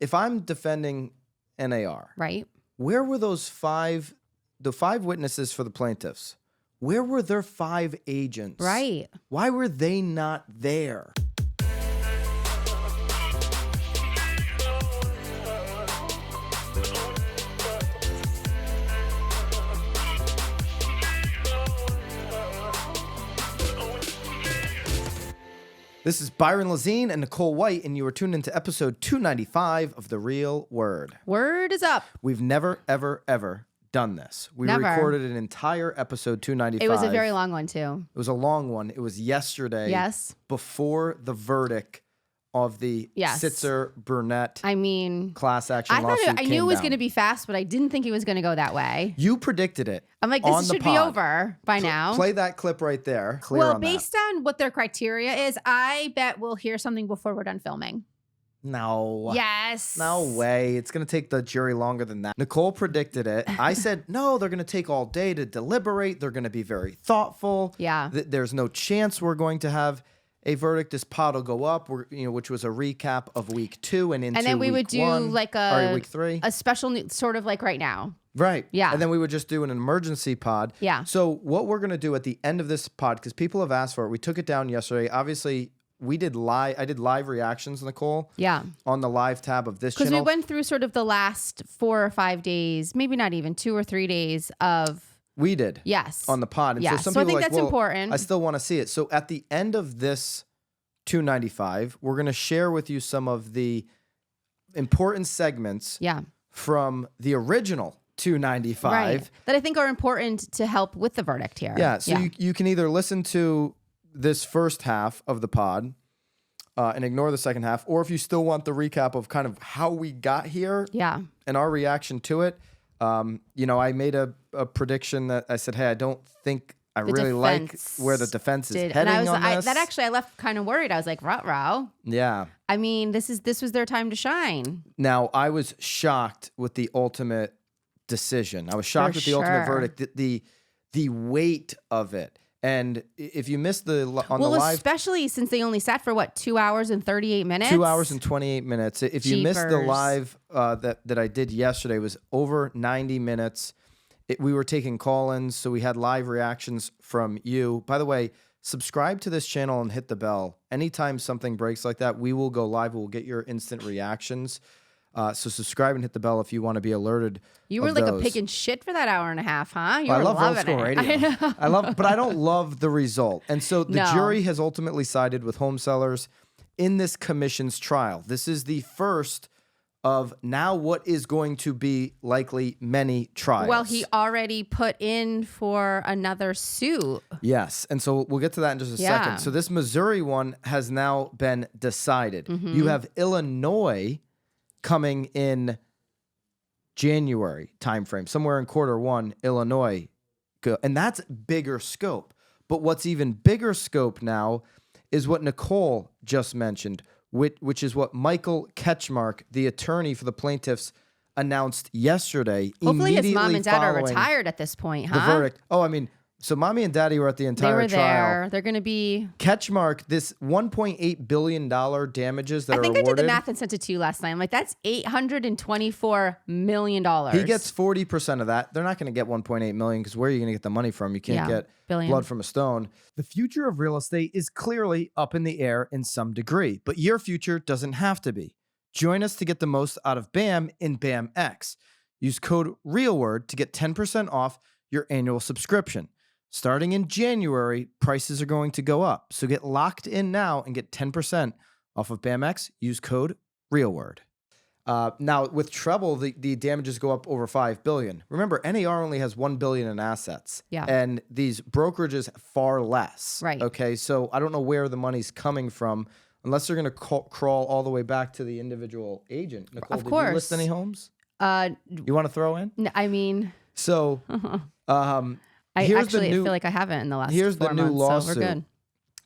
if I'm defending NAR, Right. where were the 5 witnesses for the plaintiffs? Where were their 5 agents? Right. Why were they not there? This is Byron Lazine and Nicole White, and you are tuned into episode 295 of The Real Word. Word is up. We've never, ever, ever done this. We recorded an entire episode 295. It was a very long one, too. It was a long one. It was yesterday. Yes. Before the verdict of the Sitzer Burnett class action lawsuit. I knew it was going to be fast, but I didn't think it was going to go that way. You predicted it. I'm like, this should be over by now. Play that clip right there. Well, based on what their criteria is, I bet we'll hear something before we're done filming. No. Yes. No way. It's going to take the jury longer than that. Nicole predicted it. I said, no, they're going to take all day to deliberate. They're going to be very thoughtful. Yeah. There's no chance we're going to have a verdict. This pod will go up, which was a recap of week 2 and into then we would do like week 3, a special sort of like right now. Right. Yeah. And then we would just do an emergency pod. Yeah. So what we're going to do at the end of this pod, because people have asked for it, we took it down yesterday. Obviously, I did live reactions, Nicole. Yeah. On the live tab of this channel. Because we went through sort of the last 4 or 5 days, maybe not even 2 or 3 days of. We did. Yes. On the pod. And yes. so I think that's important. I still want to see it. So at the end of this 295, we're going to share with you some of the important segments from the original 295. Right. That I think are important to help with the verdict here. Yeah. So you can either listen to this first half of the pod and ignore the second half, or if you still want the recap of kind of how we got here and our reaction to it, I made a prediction that I said, hey, I don't think I really like where the defense is heading on this. I left kind of worried. I was like, ruh-roh. Yeah. I mean, this was their time to shine. Now, I was shocked with the ultimate decision. I was shocked with the ultimate verdict, the weight of it. And if you missed the live, especially since they only sat for 2 hours and 38 minutes. 2 hours and 28 minutes. If you missed the live that I did yesterday, it was over 90 minutes. We were taking call-ins, so we had live reactions from you. By the way, subscribe to this channel and hit the bell. Anytime something breaks like that, we will go live. We'll get your instant reactions. So subscribe and hit the bell if you want to be alerted. You were like a pig in shit for that hour and a half, huh? You were I love loving Old School it. Radio. I love it, but I don't love the result. And so the jury has ultimately sided with home sellers in this commission's trial. This is the first of now what is going to be likely many trials. Well, he already put in for another suit. Yes. And so we'll get to that in just a second. So this Missouri one has now been decided. You have Illinois coming in January timeframe, somewhere in Q1, Illinois. And that's bigger scope. But what's even bigger scope now is what Nicole just mentioned, which is what Michael Ketchmark, the attorney for the plaintiffs, announced yesterday. Hopefully his mom and dad are retired at this point, huh? The verdict. Oh, I mean, so mommy and daddy were at the entire trial. They were there. They're going to be... Ketchmark, this $1.8 billion damages that are awarded. I think I did the math and sent it to you last night. I'm like, that's $824 million. He gets 40% of that. They're not going to get $1.8 million because where are you going to get the money from? You can't get blood from a stone. The future of real estate is clearly up in the air in some degree, but your future doesn't have to be. Join us to get the most out of BAM in BAM X. Use code REALWORD to get 10% off your annual subscription. Starting in January, prices are going to go up. So get locked in now and get 10% off of BAMX. Use code REALWORD. Now, with treble, the damages go up over $5 billion. Remember, NAR only has $1 billion in assets. Yeah. And these brokerages far less. Right. Okay, so I don't know where the money's coming from, unless they're going to crawl all the way back to the individual agent. Nicole, did you list any homes? You want to throw in? I mean... So... I feel like I haven't in the last 4 months. Here's the new lawsuit. So we're good.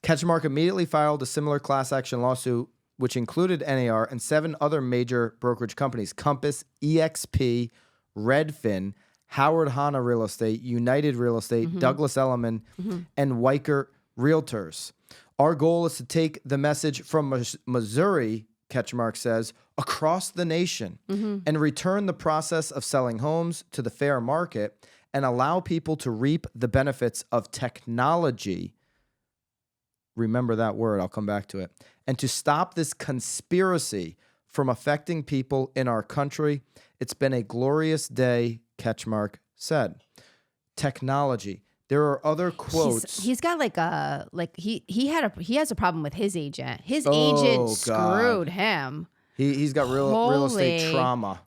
Ketchmark immediately filed a similar class action lawsuit, which included NAR and 7 other major brokerage companies: Compass, EXP, Redfin, Howard Hanna Real Estate, United Real Estate, Douglas Elliman, and Weicker Realtors. Our goal is to take the message from Missouri Ketchmark says, across the nation and return the process of selling homes to the fair market and allow people to reap the benefits of technology. Remember that word. I'll come back to it. And to stop this conspiracy from affecting people in our country. It's been a glorious day, Ketchmark said. Technology. There are other quotes. He's got he has a problem with his agent. His agent screwed him. He's got real estate trauma.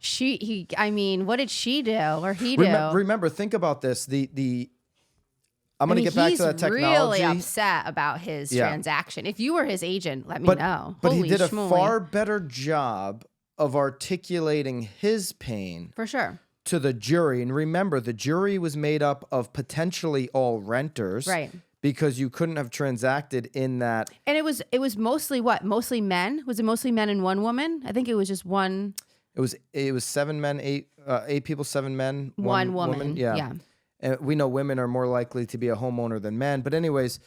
What did she do or he do? Remember, think about this. I'm going to get back to that technology. He's really upset about his transaction. If you were his agent, let me know. But he did a far better job of articulating his pain. For sure. To the jury. And remember, the jury was made up of potentially all renters. Right. Because you couldn't have transacted in that. And it was mostly what? Mostly men? Was it mostly men and one woman? I think it was just one. It was 7 men, 8 people, 7 men, one woman. Yeah. And we know women are more likely to be a homeowner than men. But anyways,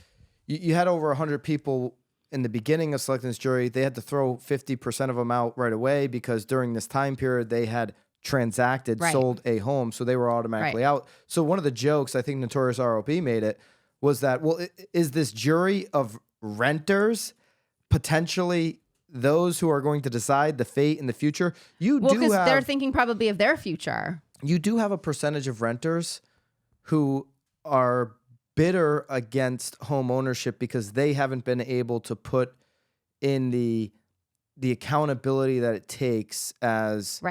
you had over 100 people in the beginning of selecting this jury. They had to throw 50% of them out right away because during this time period, they had transacted, sold a home. So they were automatically out. So one of the jokes, I think Notorious ROP made it, was that, well, is this jury of renters potentially those who are going to decide the fate in the future? Because they're thinking probably of their future. You do have a percentage of renters who are bitter against home ownership because they haven't been able to put in the accountability that it takes as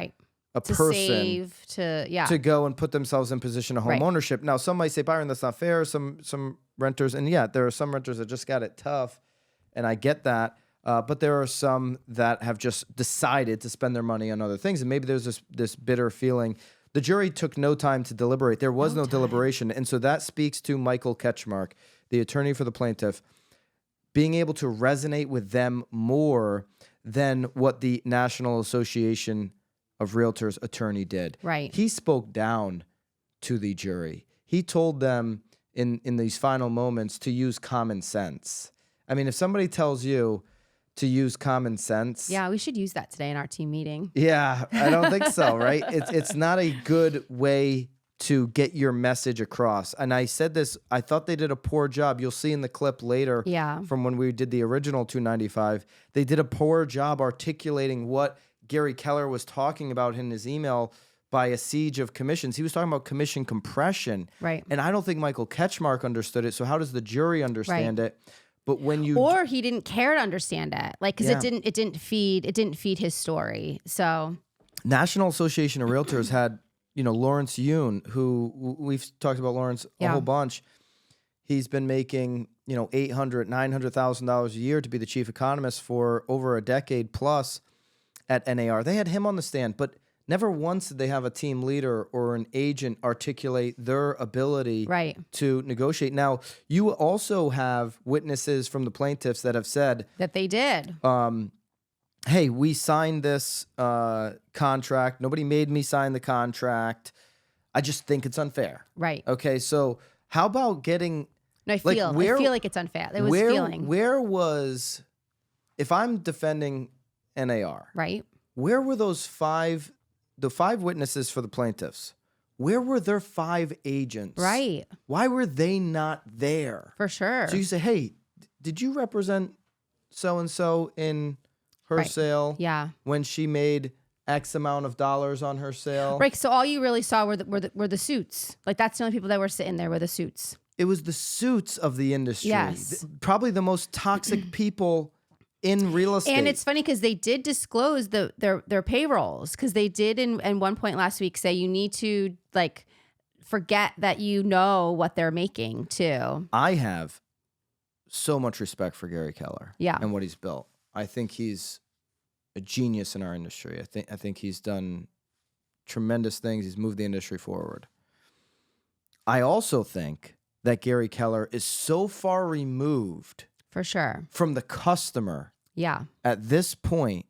a person to go and put themselves in position of home ownership. Now, some might say, Byron, that's not fair. Some renters, and there are some renters that just got it tough, and I get that. But there are some that have just decided to spend their money on other things, and maybe there's this bitter feeling. The jury took no time to deliberate. There was no deliberation. And so that speaks to Michael Ketchmark, the attorney for the plaintiff, being able to resonate with them more than what the National Association of Realtors attorney did. Right. He spoke down to the jury. He told them in these final moments to use common sense. I mean, if somebody tells you to use common sense. Yeah, we should use that today in our team meeting. Yeah, I don't think so, right? It's not a good way to get your message across. And I said this, I thought they did a poor job. You'll see in the clip later from when we did the original 295. They did a poor job articulating what Gary Keller was talking about in his email by a siege of commissions. He was talking about commission compression. Right. And I don't think Michael Ketchmark understood it. So how does the jury understand it? But when or he didn't care to understand it, because it didn't feed his story. So National Association of Realtors had, Lawrence Yoon, who we've talked about Lawrence a whole bunch. He's been making, $800,000, $900,000 a year to be the chief economist for over a decade plus at NAR. They had him on the stand, but never once did they have a team leader or an agent articulate their ability to negotiate. Now, you also have witnesses from the plaintiffs that have said that they did. Hey, we signed this contract. Nobody made me sign the contract. I just think it's unfair. Right. Okay, so how about getting... No, I feel like it's unfair. It was feeling. Where was... If I'm defending NAR, right? Where were those the 5 witnesses for the plaintiffs? Where were their 5 agents? Right. Why were they not there? For sure. So you say, hey, did you represent so-and-so in her sale? Yeah. When she made X amount of dollars on her sale? Right. So all you really saw were the suits. Like, that's the only people that were sitting there were the suits. It was the suits of the industry. Yes. Probably the most toxic people in real estate. And it's funny because they did disclose their payrolls, because they did in one point last week say you need to forget that what they're making too. I have so much respect for Gary Keller and what he's built. I think he's a genius in our industry. I think he's done tremendous things. He's moved the industry forward. I also think that Gary Keller is so far removed for sure from the customer at this point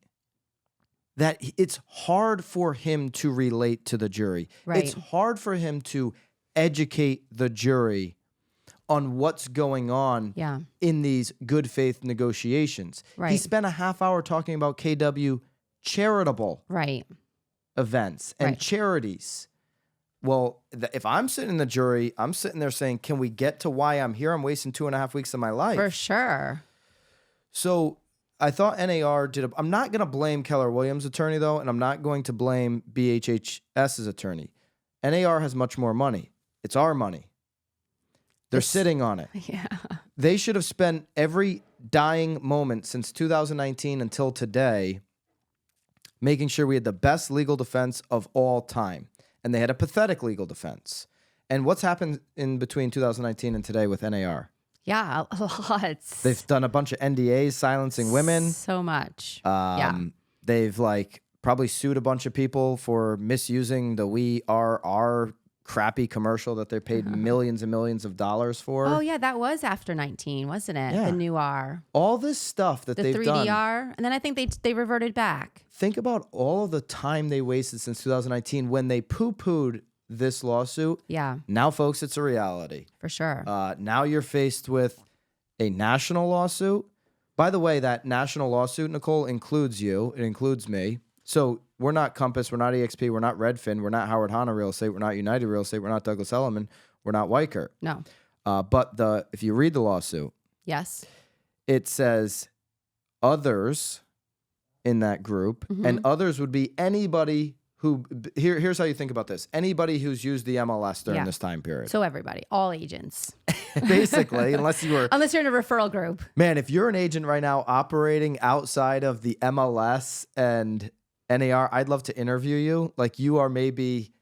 that it's hard for him to relate to the jury. Right. It's hard for him to educate the jury on what's going on in these good faith negotiations. Right. He spent a half hour talking about KW charitable events and charities. Well, if I'm sitting in the jury, I'm sitting there saying, can we get to why I'm here? I'm wasting 2.5 weeks of my life. For sure. So I thought NAR I'm not going to blame Keller Williams' attorney, though, and I'm not going to blame BHHS's attorney. NAR has much more money. It's our money. They're sitting on it. Yeah. They should have spent every dying moment since 2019 until today making sure we had the best legal defense of all time. And they had a pathetic legal defense. And what's happened in between 2019 and today with NAR? Yeah, a lot. They've done a bunch of NDAs silencing women. So much. They've probably sued a bunch of people for misusing the We Are Our crappy commercial that they paid millions and millions of dollars for. Oh, yeah, that was after 19, wasn't it? Yeah. The new R. All this stuff that they've done. The 3DR. And then I think they reverted back. Think about all of the time they wasted since 2019 when they poo-pooed this lawsuit. Yeah. Now, folks, it's a reality. For sure. Now you're faced with a national lawsuit. By the way, that national lawsuit, Nicole, includes you. It includes me. So we're not Compass, we're not EXP, we're not Redfin, we're not Howard Hanna Real Estate, we're not United Real Estate, we're not Douglas Elliman, we're not Weicker. No. But if you read the lawsuit, yes, it says others in that group, and others would be anybody who, here's how you think about this. Anybody who's used the MLS during this time period. So everybody, all agents. Basically, unless you're in a referral group. Man, if you're an agent right now operating outside of the MLS and NAR, I'd love to interview you. You are maybe,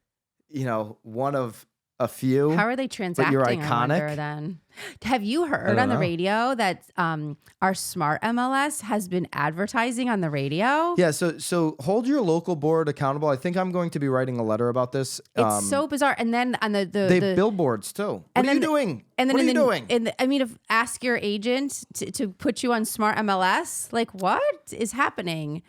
one of a few. How are they transacting? But you're iconic. I wonder, then. Have you heard on the radio that our smart MLS has been advertising on the radio? Yeah, so hold your local board accountable. I think I'm going to be writing a letter about this. It's so bizarre. And then on the billboards too. What are you doing? And then what are you doing? If ask your agent to put you on smart MLS. What is happening?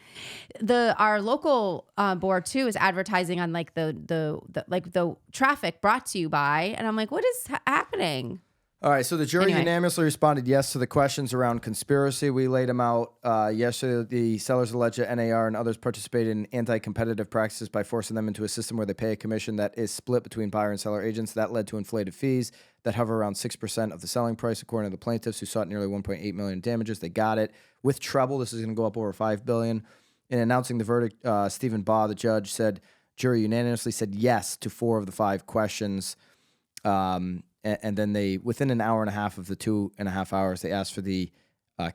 Our local board too is advertising on the traffic brought to you by, and I'm like, what is happening? All right, so the jury unanimously responded yes to the questions around conspiracy. We laid them out yesterday. The sellers alleged that NAR and others participated in anti-competitive practices by forcing them into a system where they pay a commission that is split between buyer and seller agents. That led to inflated fees that hover around 6% of the selling price, according to the plaintiffs, who sought nearly $1.8 million in damages. They got it. With treble, this is going to go up over $5 billion. In announcing the verdict, Stephen Baugh, the judge, said jury unanimously said yes to 4 of the 5 questions. And then they, within an hour and a half of the 2.5 hours, they asked for the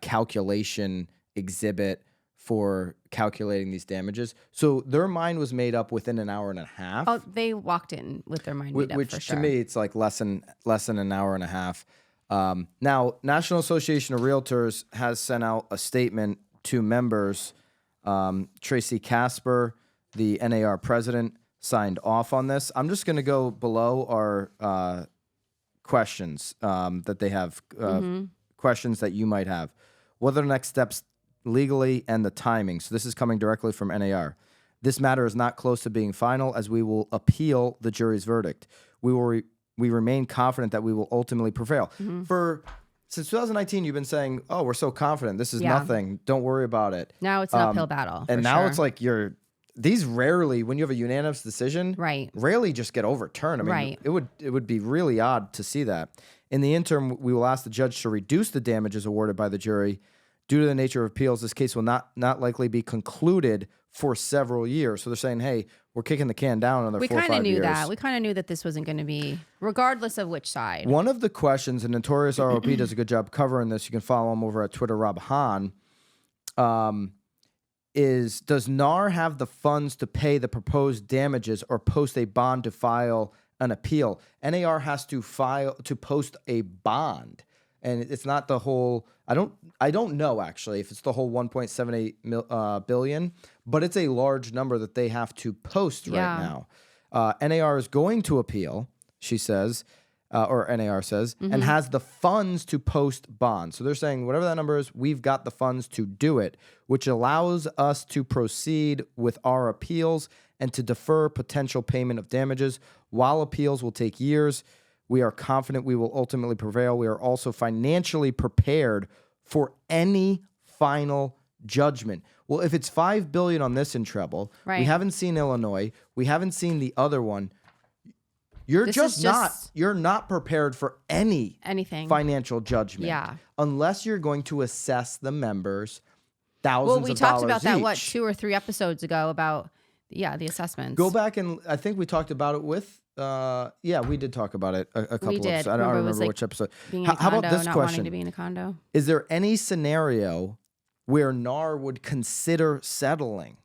calculation exhibit for calculating these damages. So their mind was made up within an hour and a half. Oh, they walked in with their mind made up, which for sure. To me, it's less than an hour and a half. Now, National Association of Realtors has sent out a statement to members. Tracy Casper, the NAR president, signed off on this. I'm just going to go below our questions that they have, questions that you might have. What are the next steps legally and the timing? So this is coming directly from NAR. This matter is not close to being final, as we will appeal the jury's verdict. We remain confident that we will ultimately prevail. Since 2019, you've been saying, oh, we're so confident. This is nothing. Don't worry about it. Now it's an uphill battle. And now it's these rarely, when you have a unanimous decision, rarely just get overturned. I mean, it would be really odd to see that. In the interim, we will ask the judge to reduce the damages awarded by the jury. Due to the nature of appeals, this case will not likely be concluded for several years. So they're saying, hey, we're kicking the can down another 4 or 5 years. We kind of knew that. We kind of knew that this wasn't going to be, regardless of which side. One of the questions, and Notorious ROP does a good job covering this. You can follow him over at Twitter, Rob Hahn. Is, does NAR have the funds to pay the proposed damages or post a bond to file an appeal? NAR has to post a bond, and it's not the whole. I don't know actually if it's the whole 1.78 billion, but it's a large number that they have to post right now. NAR is going to appeal, she says. Or NAR says, and has the funds to post bonds. So they're saying whatever that number is, we've got the funds to do it, which allows us to proceed with our appeals and to defer potential payment of damages. While appeals will take years, We are confident we will ultimately prevail. We are also financially prepared for any final judgment. Well, if it's $5 billion on this in treble, we haven't seen Illinois, we haven't seen the other one. You're you're not prepared for anything financial judgment unless you're going to assess the members thousands of dollars each. Well, we talked about that, 2 or 3 episodes ago about, the assessments. Go back and I think we talked about it with, we did talk about it a couple of episodes. I don't remember which episode. How about this question? Not wanting to be in a condo. Is there any scenario where NAR would consider settling?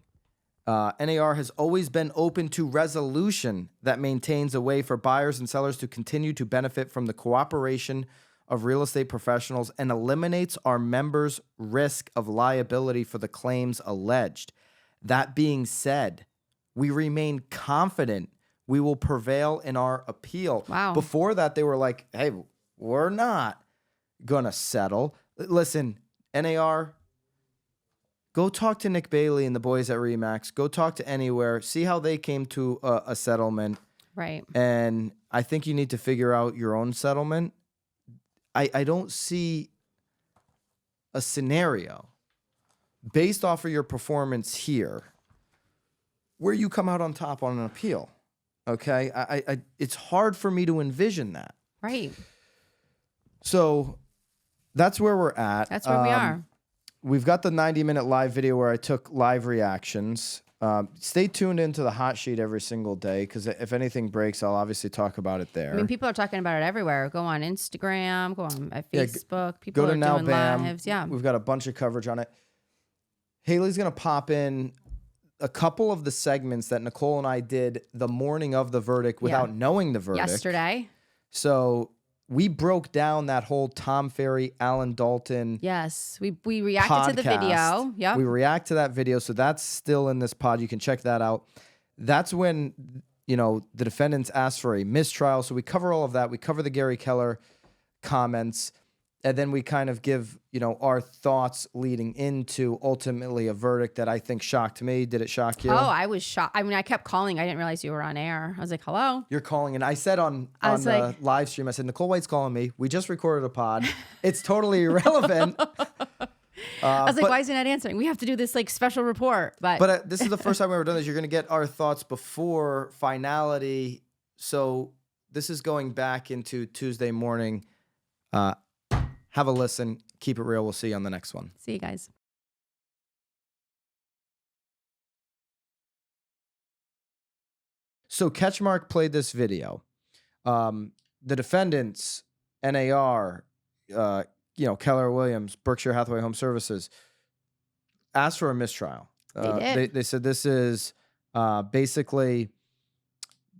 NAR has always been open to resolution that maintains a way for buyers and sellers to continue to benefit from the cooperation of real estate professionals and eliminates our members' risk of liability for the claims alleged. That being said, we remain confident we will prevail in our appeal. Wow. Before that, they were like, hey, we're not going to settle. Listen, NAR, go talk to Nick Bailey and the boys at RE/MAX. Go talk to Anywhere. See how they came to a settlement. Right. And I think you need to figure out your own settlement. I don't see a scenario based off of your performance here where you come out on top on an appeal. Okay? It's hard for me to envision that. Right. So that's where we're at. That's where we are. We've got the 90-minute live video where I took live reactions. Stay tuned into the hot sheet every single day because if anything breaks, I'll obviously talk about it there. I mean, people are talking about it everywhere. Go on Instagram, go on Facebook. People are doing lives. Yeah. We've got a bunch of coverage on it. Haley's going to pop in a couple of the segments that Nicole and I did the morning of the verdict without knowing the verdict. Yesterday. So we broke down that whole Tom Ferry, Alan Dalton. Yes, we reacted to the video. Yep. We react to that video, so that's still in this pod. You can check that out. That's when, the defendants asked for a mistrial. So we cover all of that. We cover the Gary Keller comments, and then we kind of give, our thoughts leading into ultimately a verdict that I think shocked me. Did it shock you? Oh, I was shocked. I mean, I kept calling. I didn't realize you were on air. I was like, hello. You're calling. And I said on the live stream, I said, Nicole White's calling me. We just recorded a pod. It's totally irrelevant. I was like, why is he not answering? We have to do this special report. But this is the first time we've ever done this. You're going to get our thoughts before finality. So this is going back into Tuesday morning. Have a listen. Keep it real. We'll see you on the next one. See you guys. So Ketchmark played this video. The defendants, NAR, Keller Williams, Berkshire Hathaway Home Services, asked for a mistrial. They said this is basically,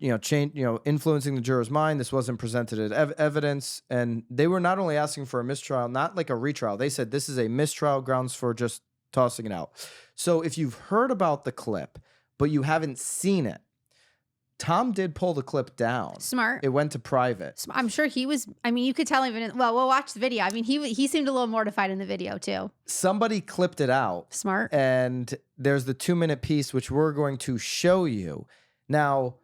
influencing the juror's mind. This wasn't presented as evidence. And they were not only asking for a mistrial, not like a retrial. They said this is a mistrial grounds for just tossing it out. So if you've heard about the clip, but you haven't seen it, Tom did pull the clip down. Smart. It went to private. I'm sure he was, you could tell even, we'll watch the video. I mean, he seemed a little mortified in the video too. Somebody clipped it out. Smart. And there's the 2-minute piece, which we're going to show you. Now,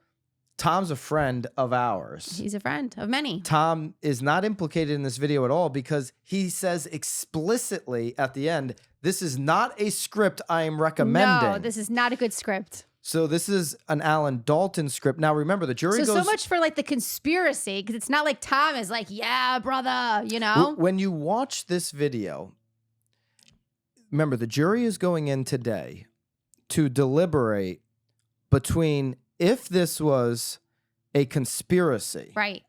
Tom's a friend of ours. He's a friend of many. Tom is not implicated in this video at all because he says explicitly at the end, this is not a script I am recommending. No, this is not a good script. So this is an Alan Dalton script. Now, remember, the jury goes... So much for the conspiracy, because it's not like Tom is like, yeah, brother, When you watch this video, remember, the jury is going in today to deliberate between if this was a conspiracy, right?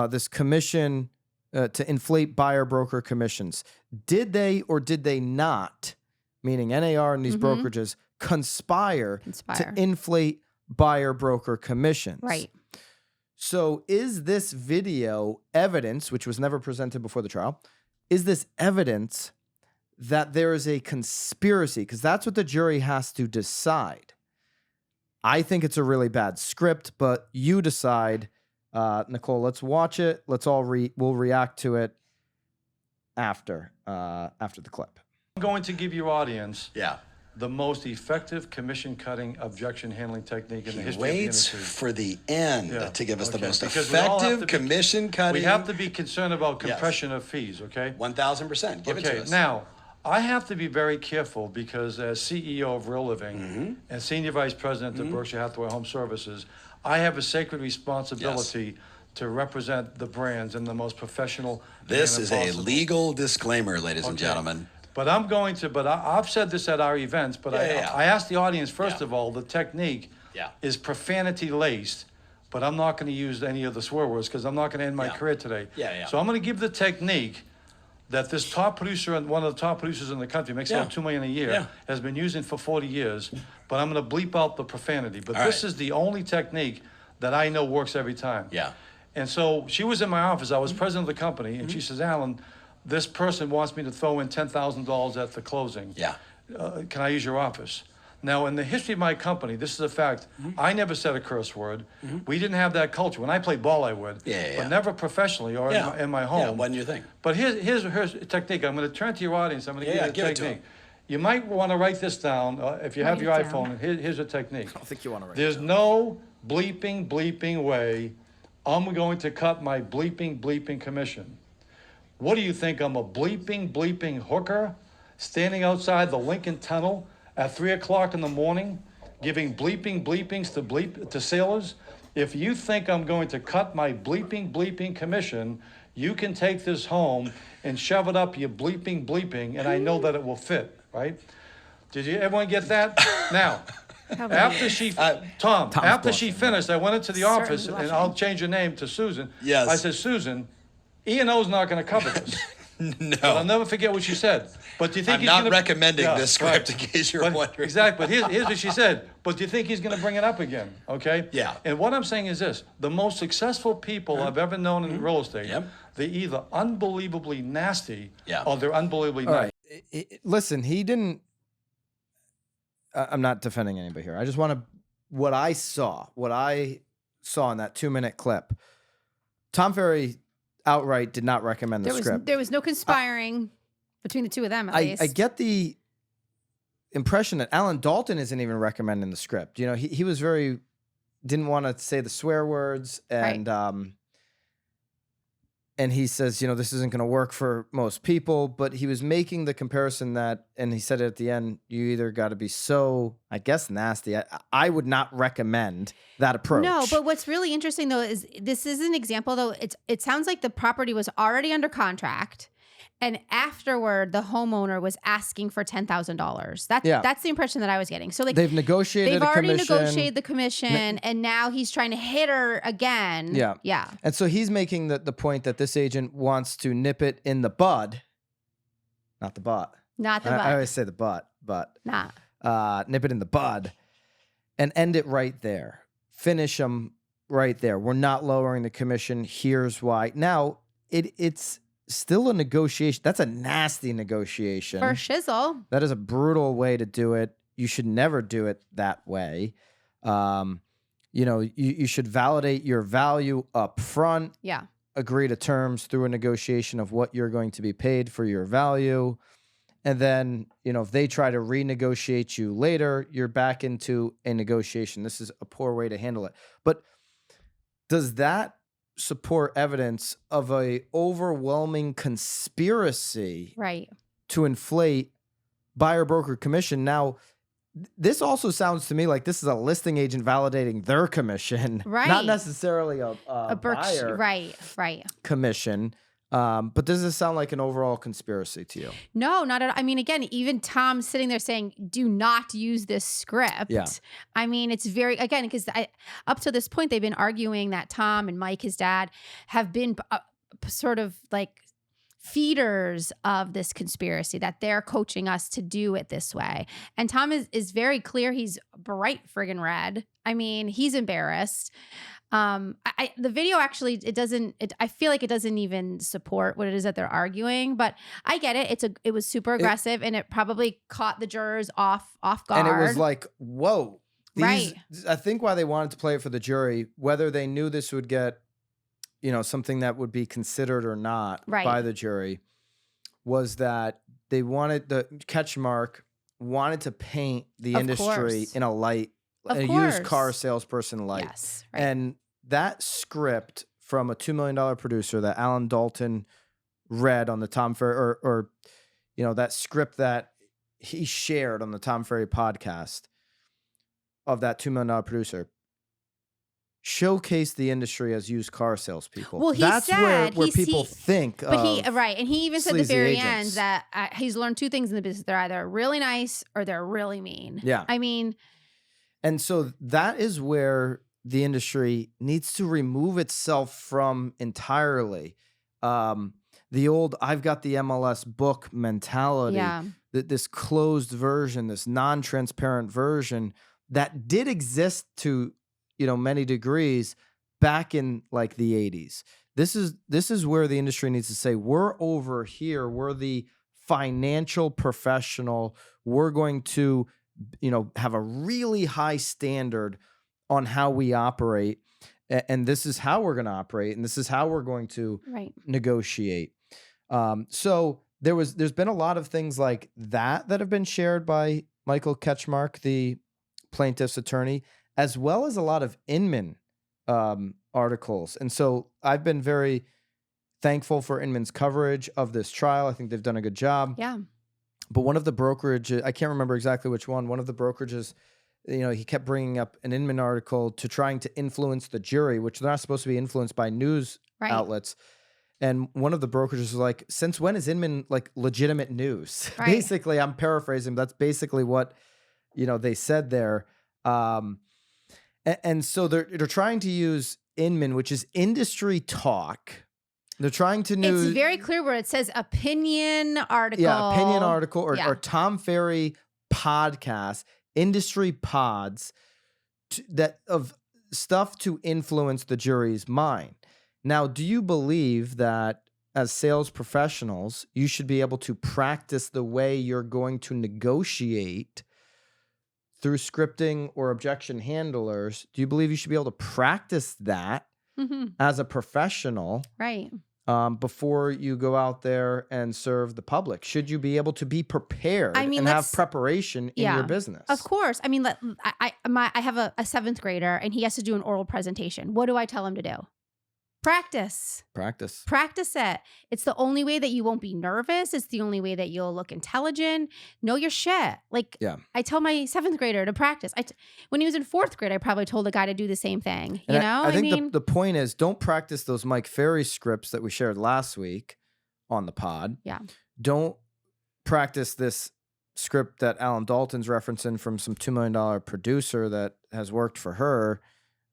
This commission to inflate buyer-broker commissions, did they or did they not, meaning NAR and these brokerages, conspire to inflate buyer-broker commissions? Right. So is this video evidence, which was never presented before the trial, is this evidence that there is a conspiracy? Because that's what the jury has to decide. I think it's a really bad script, but you decide. Nicole, let's watch it. Let's all we'll react to it after the clip. I'm going to give your audience the most effective commission-cutting objection handling technique in the history of the industry. Waits for the end to give us the most effective commission-cutting. We have to be concerned about compression of fees, okay? 1,000%. Give it to us. Now, I have to be very careful because as CEO of Real Living and Senior Vice President of Berkshire Hathaway Home Services, I have a sacred responsibility to represent the brands in the most professional This manner is possible. a legal disclaimer, ladies and gentlemen. But I've said this at our events, but I asked the audience, first of all, the technique is profanity-laced, but I'm not going to use any of the swear words because I'm not going to end my career today. So I'm going to give the technique that this top producer, and one of the top producers in the country, makes about $2 million a year, has been using for 40 years, but I'm going to bleep out the profanity. But this is the only technique that I know works every time. And so she was in my office. I was president of the company, and she says, Alan, this person wants me to throw in $10,000 at the closing. Can I use your office? Now, in the history of my company, this is a fact. I never said a curse word. We didn't have that culture. When I played ball, I would. But never professionally or in my home. Wasn't your thing. But here's a technique. I'm going to turn to your audience. I'm going to give you a technique. You might want to write this down if you have your iPhone. Here's a technique. I don't think you want to write There's no bleeping way I'm going to cut my bleeping commission. What do you think? I'm a bleeping hooker standing outside the Lincoln Tunnel at 3 o'clock in the morning giving bleepings to sailors? If you think I'm going to cut my bleeping commission, you can take this home and shove it up your bleeping, and I know that it will fit, right? Did you everyone get that? Now, after she, after she finished, I went into the office, and I'll change her name to Susan. I said, Susan, E&O's not going to cover this. No. But I'll never forget what she said. But do you think I'm not recommending this script in case you're wondering. Exactly. But here's what she said. But do you think he's going to bring it up again? Okay? And what I'm saying is this. The most successful people I've ever known in real estate, they're either unbelievably nasty or they're unbelievably nice. Listen, he didn't... I'm not defending anybody here. I just want to... What I saw in that 2-minute clip, Tom Ferry outright did not recommend the script. There was no conspiring between the two of them, at least. I get the impression that Alan Dalton isn't even recommending the script. You know, he was didn't want to say the swear words, and he says, you know, this isn't going to work for most people, but he was making the comparison that, and he said it at the end, you either got to be so, I guess, nasty. I would not recommend that approach. No, but what's really interesting, though, is this is an example, though. It sounds like the property was already under contract, and afterward, the homeowner was asking for $10,000. That's the impression that I was getting. So, like, they've already negotiated the commission, and now he's trying to hit her again. Yeah. And so he's making the point that this agent wants to nip it in the bud, not the butt. Not the butt. I always say the butt, but nip it in the bud, and end it right there. Finish them right there. We're not lowering the commission. Here's why. Now it's still a negotiation. That's a nasty negotiation. For shizzle. That is a brutal way to do it. You should never do it that way. You know, you should validate your value up front. Agree to terms through a negotiation of what you're going to be paid for your value. And then, you know, if they try to renegotiate you later, you're back into a negotiation. This is a poor way to handle it. But does that support evidence of a overwhelming conspiracy to inflate buyer broker commission? Now, this also sounds to me like this is a listing agent validating their commission, not necessarily a buyer commission. But does this sound like an overall conspiracy to you? No, not at all. I mean, again, even Tom sitting there saying, do not use this script. I mean, it's very, again, because up to this point, they've been arguing that Tom and Mike, his dad, have been sort of like feeders of this conspiracy, that they're coaching us to do it this way. And Tom is very clear. He's bright friggin' red. I mean, he's embarrassed. The video actually, I feel like it doesn't even support what it is that they're arguing, but I get it. It was super aggressive, and it probably caught the jurors off guard. And it was like, whoa. I think why they wanted to play it for the jury, whether they knew this would get, you know, something that would be considered or not by the jury, was that they wanted the catch mark wanted to paint the Of industry course. in a light, Of a course. used car salesperson light. Yes. Right. And that script from a $2 million producer that Alan Dalton read on the Tom Ferry, or that script that he shared on the Tom Ferry podcast of that $2 million producer, showcase the industry as used car salespeople. Well, that's where people think but of. Right. And he even said at the sleazy very agents. end that he's learned two things in the business. They're either really nice or they're really mean. Yeah. I mean. And so that is where the industry needs to remove itself from entirely. The old I've got the MLS book mentality, this closed version, this non-transparent version that did exist to many degrees back in like the 80s. This is where the industry needs to say, we're over here, we're the financial professional, we're going to have a really high standard on how we operate, and this is how we're going to operate, and this is how we're going to negotiate. So there's been a lot of things like that have been shared by Michael Ketchmark, the plaintiff's attorney, as well as a lot of Inman articles. And so I've been very thankful for Inman's coverage of this trial. I think they've done a good job. Yeah. But one of the brokerages, I can't remember exactly which one of the brokerages, he kept bringing up an Inman article to trying to influence the jury, which they're not supposed to be influenced by news outlets. And one of the brokerages was like, since when is Inman like legitimate news? Right. Basically, I'm paraphrasing, but that's basically what, they said there. And so they're trying to use Inman, which is industry talk. They're trying to use. It's very clear where it says opinion article. Yeah, opinion article or Tom Ferry podcast, industry pods of stuff to influence the jury's mind. Now, do you believe that as sales professionals, you should be able to practice the way you're going to negotiate through scripting or objection handlers? Do you believe you should be able to practice that as a professional? Right. Before you go out there and serve the public? Should you be able to be prepared and have preparation in your business? Of course. I mean, I have a 7th grader and he has to do an oral presentation. What do I tell him to do? Practice it. It's the only way that you won't be nervous. It's the only way that you'll look intelligent. Know your shit. I tell my 7th grader to practice. When he was in 4th grade, I probably told the guy to do the same thing. I think the point is, don't practice those Mike Ferry scripts that we shared last week on the pod. Yeah. Don't practice this script that Alan Dalton's referencing from some $2 million producer that has worked for her,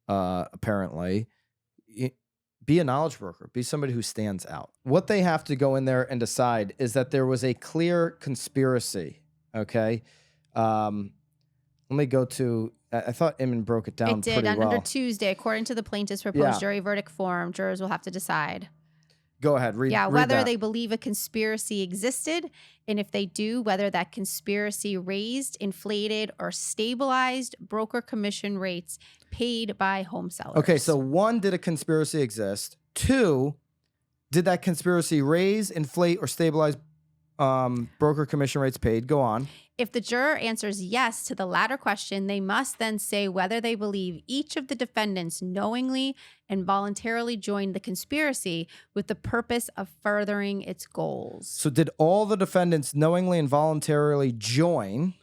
apparently. Be a knowledge broker. Be somebody who stands out. What they have to go in there and decide is that there was a clear conspiracy. Okay. Let me go to. I thought Inman broke it down. It did. Pretty well. Under Tuesday, according to the plaintiff's proposed jury verdict form, jurors will have to decide. Go ahead. Read whether that. they believe a conspiracy existed, and if they do, whether that conspiracy raised, inflated, or stabilized broker commission rates paid by home sellers. Okay, so 1, did a conspiracy exist? 2, did that conspiracy raise, inflate, or stabilize broker commission rates paid? Go on. If the juror answers yes to the latter question, they must then say whether they believe each of the defendants knowingly and voluntarily joined the conspiracy with the purpose of furthering its goals. So did all the defendants knowingly and voluntarily join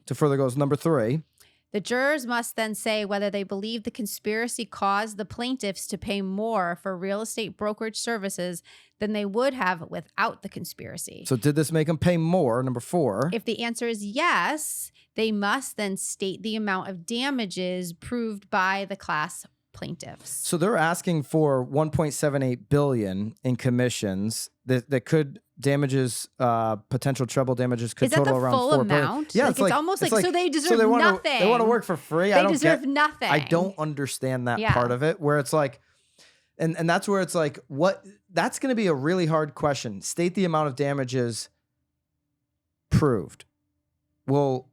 to further goals? Number 3. The jurors must then say whether they believe the conspiracy caused the plaintiffs to pay more for real estate brokerage services than they would have without the conspiracy. So did this make them pay more? Number 4. If the answer is yes, they must then state the amount of damages proved by the class plaintiffs. So they're asking for $1.78 billion in commissions that could damages, potential treble damages could total around $4 billion. Is that the full amount? Yeah, it's almost like so they deserve nothing. They want to work for free. They deserve nothing. I don't understand that part of it, where it's like, and that's where it's like, that's going to be a really hard question. State the amount of damages proved. Well,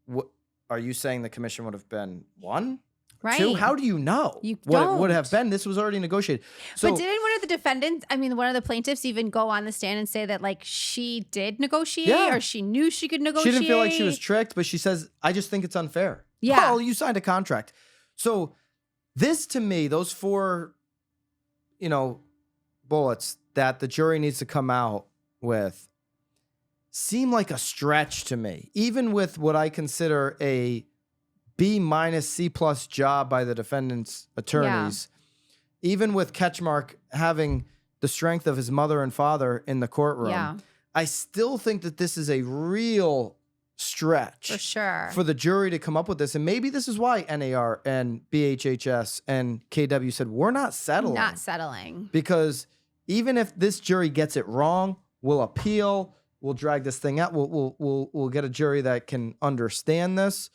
what are you saying? The commission would have been 1? Right. Two, how do you know what it would have been? This was already negotiated. So, but didn't one of the defendants, one of the plaintiffs even go on the stand and say that like she did negotiate or she knew she could negotiate? She didn't feel like she was tricked, but she says, I just think it's unfair. Yeah. Well, you signed a contract. So this to me, those 4, bullets that the jury needs to come out with seem like a stretch to me, even with what I consider a B- C+ job by the defendant's attorneys, even with Ketchmark having the strength of his mother and father in the courtroom, I still think that this is a real stretch for sure for the jury to come up with this. And maybe this is why NAR and BHHS and KW said, we're not settling. Because even if this jury gets it wrong, we'll appeal, we'll drag this thing out, we'll get a jury that can understand this.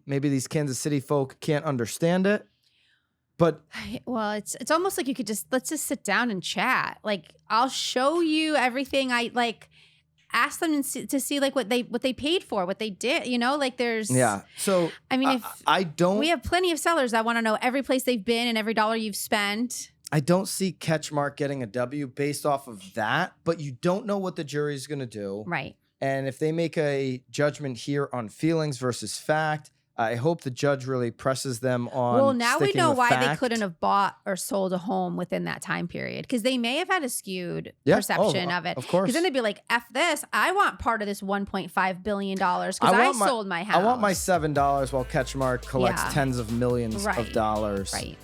Maybe these Kansas City folk can't understand it, but it's almost like you could let's just sit down and chat. Like I'll show you everything. I like ask them to see like what they paid for, what they did. Like there's So we have plenty of sellers that want to know every place they've been and every dollar you've spent. I don't see Ketchmark getting a W based off of that, but you don't know what the jury is going to do, right? And if they make a judgment here on feelings versus fact, I hope the judge really presses them on. Well, now we know why fact. They couldn't have bought or sold a home within that time period, because they may have had a skewed perception of it. Of course. Because then they'd be like, F this, I want part of this $1.5 billion because I sold my house. I want my $7 while Ketchmark collects tens of millions of dollars. Right.